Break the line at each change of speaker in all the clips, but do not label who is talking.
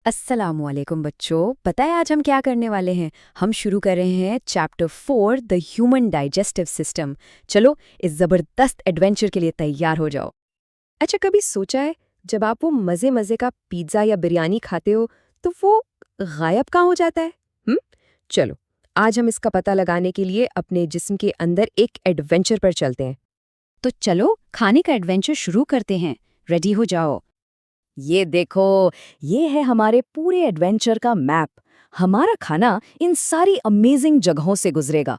अस्सलामुअलैकुम बच्चों, पता है आज हम क्या करने वाले हैं? हम शुरू कर रहे हैं chapter 4 the human digestive system. चलो इस ज़बरदस्त एडवेंचर के लिए तैयार हो जाओ। अच्छा, कभी सोचा है जब आप वो मज़े मज़े का पिज़्ज़ा या बिरयानी खाते हो तो वो गायब कहाँ हो जाता है? चलो आज हम इसका पता लगाने के लिए अपने जिस्म के अंदर एक एडवेंचर पर चलते हैं। तो चलो खाने का एडवेंचर शुरू करते हैं। रेडी हो जाओ। ये देखो, ये है हमारे पूरे एडवेंचर का मैप। हमारा खाना इन सारी अमेजिंग जगहों से गुजरेगा।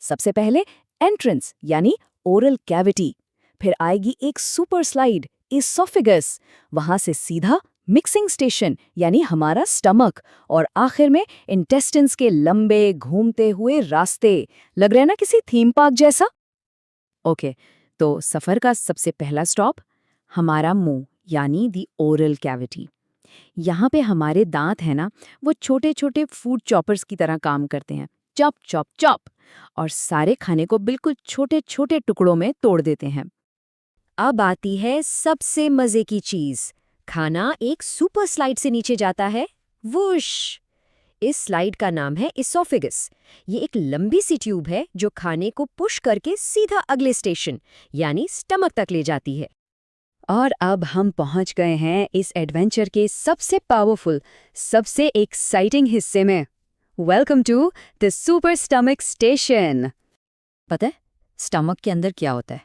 सबसे पहले एंट्रेंस यानी ओरल कैविटी, फिर आएगी एक सुपर स्लाइड इसोफेगस, वहां से सीधा मिक्सिंग स्टेशन यानी हमारा स्टमक, और आखिर में इंटेस्टिन्स के लंबे घूमते हुए रास्ते। लग रहा है ना किसी थीम पार्क जैसा। ओके, तो सफर का सबसे पहला स्टॉप हमारा मुंह यानी दी ओरल कैविटी। यहाँ पे हमारे दांत है ना, वो छोटे छोटे फूड चॉपर्स की तरह काम करते हैं। चॉप चॉप चॉप, और सारे खाने को बिल्कुल छोटे छोटे टुकड़ों में तोड़ देते हैं। अब आती है सबसे मजे की चीज। खाना एक सुपर स्लाइड से नीचे जाता है, वुश। इस स्लाइड का नाम है इसोफेगस। ये एक लंबी सी ट्यूब है जो खाने को पुश करके सीधा अगले स्टेशन यानी स्टमक तक ले जाती है। और अब हम पहुंच गए हैं इस एडवेंचर के सबसे पावरफुल, सबसे एक्साइटिंग हिस्से में। Welcome to the super stomach station. पता है स्टमक के अंदर क्या होता है?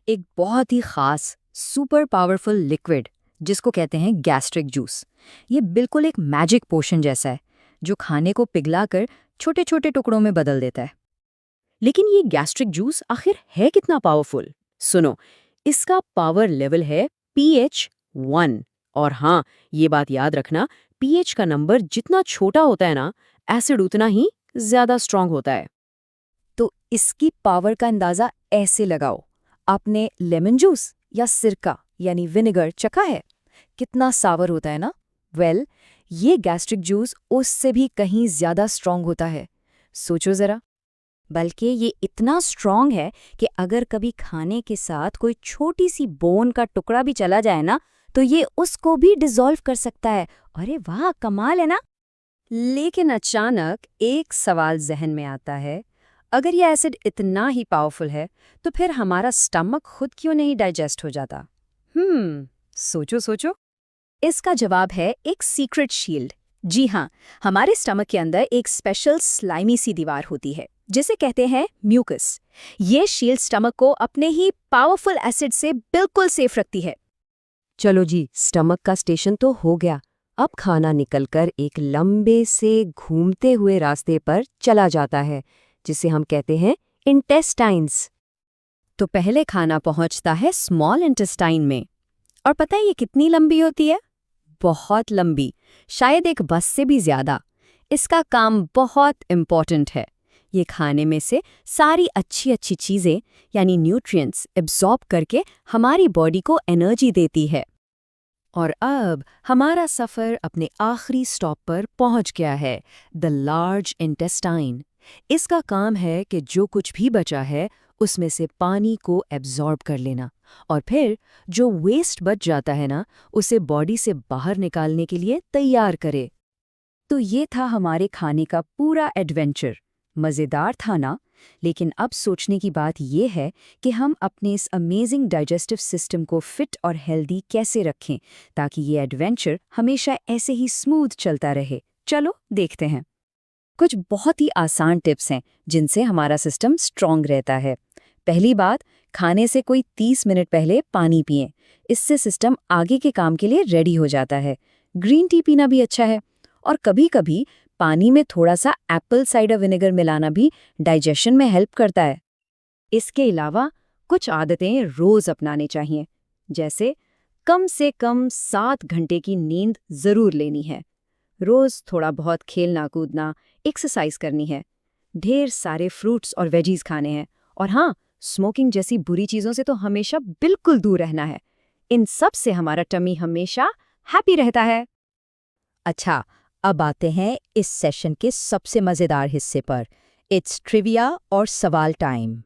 एक बहुत ही खास सुपर पावरफुल लिक्विड जिसको कहते हैं गैस्ट्रिक जूस। ये बिल्कुल एक मैजिक पोशन जैसा है जो खाने को पिघलाकर छोटे छोटे टुकड़ों में बदल देता है। लेकिन ये गैस्ट्रिक जूस आखिर है कितना पावरफुल? सुनो, इसका पावर लेवल है pH 1। और हाँ, ये बात याद रखना, pH का नंबर जितना छोटा होता है ना, एसिड उतना ही ज्यादा स्ट्रांग होता है। तो इसकी पावर का अंदाजा ऐसे लगाओ। आपने लेमन जूस या सिरका यानी विनेगर चखा है? कितना सावर होता है ना। वेल, ये गैस्ट्रिक जूस उससे भी कहीं ज्यादा स्ट्रांग होता है। सोचो जरा। बल्कि ये इतना स्ट्रॉन्ग है कि अगर कभी खाने के साथ कोई छोटी सी बोन का टुकड़ा भी चला जाए ना, तो ये उसको भी डिसॉल्व कर सकता है। अरे वाह, कमाल है ना। लेकिन अचानक एक सवाल जहन में आता है, अगर ये एसिड इतना ही पावरफुल है तो फिर हमारा स्टमक खुद क्यों नहीं डाइजेस्ट हो जाता? सोचो सोचो। इसका जवाब है एक सीक्रेट शील्ड। जी हाँ, हमारे स्टमक के अंदर एक स्पेशल स्लाइमी सी दीवार होती है जिसे कहते हैं म्यूकस। ये शील्ड स्टमक को अपने ही पावरफुल एसिड से बिल्कुल सेफ रखती है। चलो जी, स्टमक का स्टेशन तो हो गया। अब खाना निकलकर एक लंबे से घूमते हुए रास्ते पर चला जाता है जिसे हम कहते हैं इंटेस्टाइन्स। तो पहले खाना पहुंचता है स्मॉल इंटेस्टाइन में। और पता है ये कितनी लंबी होती है? बहुत लंबी, शायद एक बस से भी ज्यादा। इसका काम बहुत इम्पॉर्टेंट है। ये खाने में से सारी अच्छी अच्छी चीज़ें यानी न्यूट्रिएंट्स एब्जॉर्ब करके हमारी बॉडी को एनर्जी देती है। और अब हमारा सफ़र अपने आखिरी स्टॉप पर पहुंच गया है, द लार्ज इंटेस्टाइन। इसका काम है कि जो कुछ भी बचा है उसमें से पानी को एब्जॉर्ब कर लेना, और फिर जो वेस्ट बच जाता है ना, उसे बॉडी से बाहर निकालने के लिए तैयार करे। तो ये था हमारे खाने का पूरा एडवेंचर। मज़ेदार था ना? लेकिन अब सोचने की बात यह है कि हम अपने इस अमेजिंग डाइजेस्टिव सिस्टम को फिट और हेल्दी कैसे रखें ताकि ये एडवेंचर हमेशा ऐसे ही स्मूथ चलता रहे। चलो देखते हैं। कुछ बहुत ही आसान टिप्स हैं जिनसे हमारा सिस्टम स्ट्रॉन्ग रहता है। पहली बात, खाने से कोई 30 मिनट पहले पानी पिएं। इससे सिस्टम आगे के काम के लिए रेडी हो जाता है। ग्रीन टी पीना भी अच्छा है, और कभी-कभी पानी में थोड़ा सा एप्पल साइडर विनेगर मिलाना भी डाइजेशन में हेल्प करता है। इसके अलावा कुछ आदतें रोज अपनानी चाहिए, जैसे कम से कम 7 घंटे की नींद जरूर लेनी है। रोज थोड़ा बहुत खेलना कूदना, एक्सरसाइज करनी है। ढेर सारे फ्रूट्स और वेजीज खाने हैं। और हाँ, स्मोकिंग जैसी बुरी चीज़ों से तो हमेशा बिल्कुल दूर रहना है। इन सब से हमारा टमी हमेशा हैप्पी रहता है। अच्छा, अब आते हैं इस सेशन के सबसे मज़ेदार हिस्से पर। इट्स ट्रिविया और सवाल टाइम।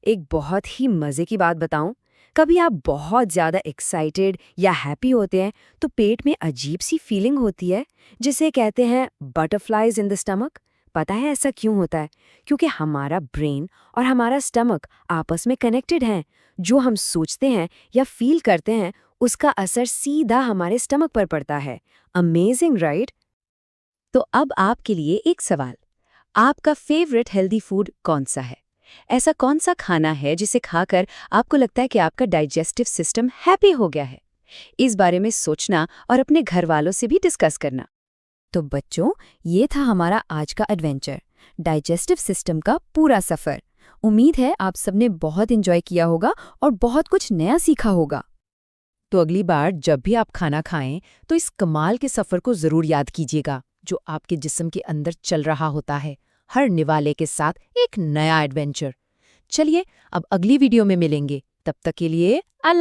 एक बहुत ही मज़े की बात बताऊं, कभी आप बहुत ज़्यादा एक्साइटेड या हैप्पी होते हैं तो पेट में अजीब सी फीलिंग होती है, जिसे कहते हैं बटरफ्लाइज इन द स्टमक। पता है ऐसा क्यों होता है? क्योंकि हमारा ब्रेन और हमारा स्टमक आपस में कनेक्टेड हैं। जो हम सोचते हैं या फील करते हैं उसका असर सीधा हमारे स्टमक पर पड़ता है। Amazing, right? तो अब आपके लिए एक सवाल, आपका फेवरेट हेल्दी फूड कौन सा है? ऐसा कौन सा खाना है जिसे खाकर आपको लगता है कि आपका डाइजेस्टिव सिस्टम हैप्पी हो गया है? इस बारे में सोचना और अपने घर वालों से भी डिस्कस करना। तो बच्चों, ये था हमारा आज का एडवेंचर, डाइजेस्टिव सिस्टम का पूरा सफर। उम्मीद है आप सबने बहुत एंजॉय किया होगा और बहुत कुछ नया सीखा होगा।
तो अगली बार जब भी आप खाना खाएं तो इस कमाल के सफ़र को ज़रूर याद कीजिएगा जो आपके जिस्म के अंदर चल रहा होता है, हर निवाले के साथ एक नया एडवेंचर। चलिए अब अगली वीडियो में मिलेंगे, तब तक के लिए अल्लाह।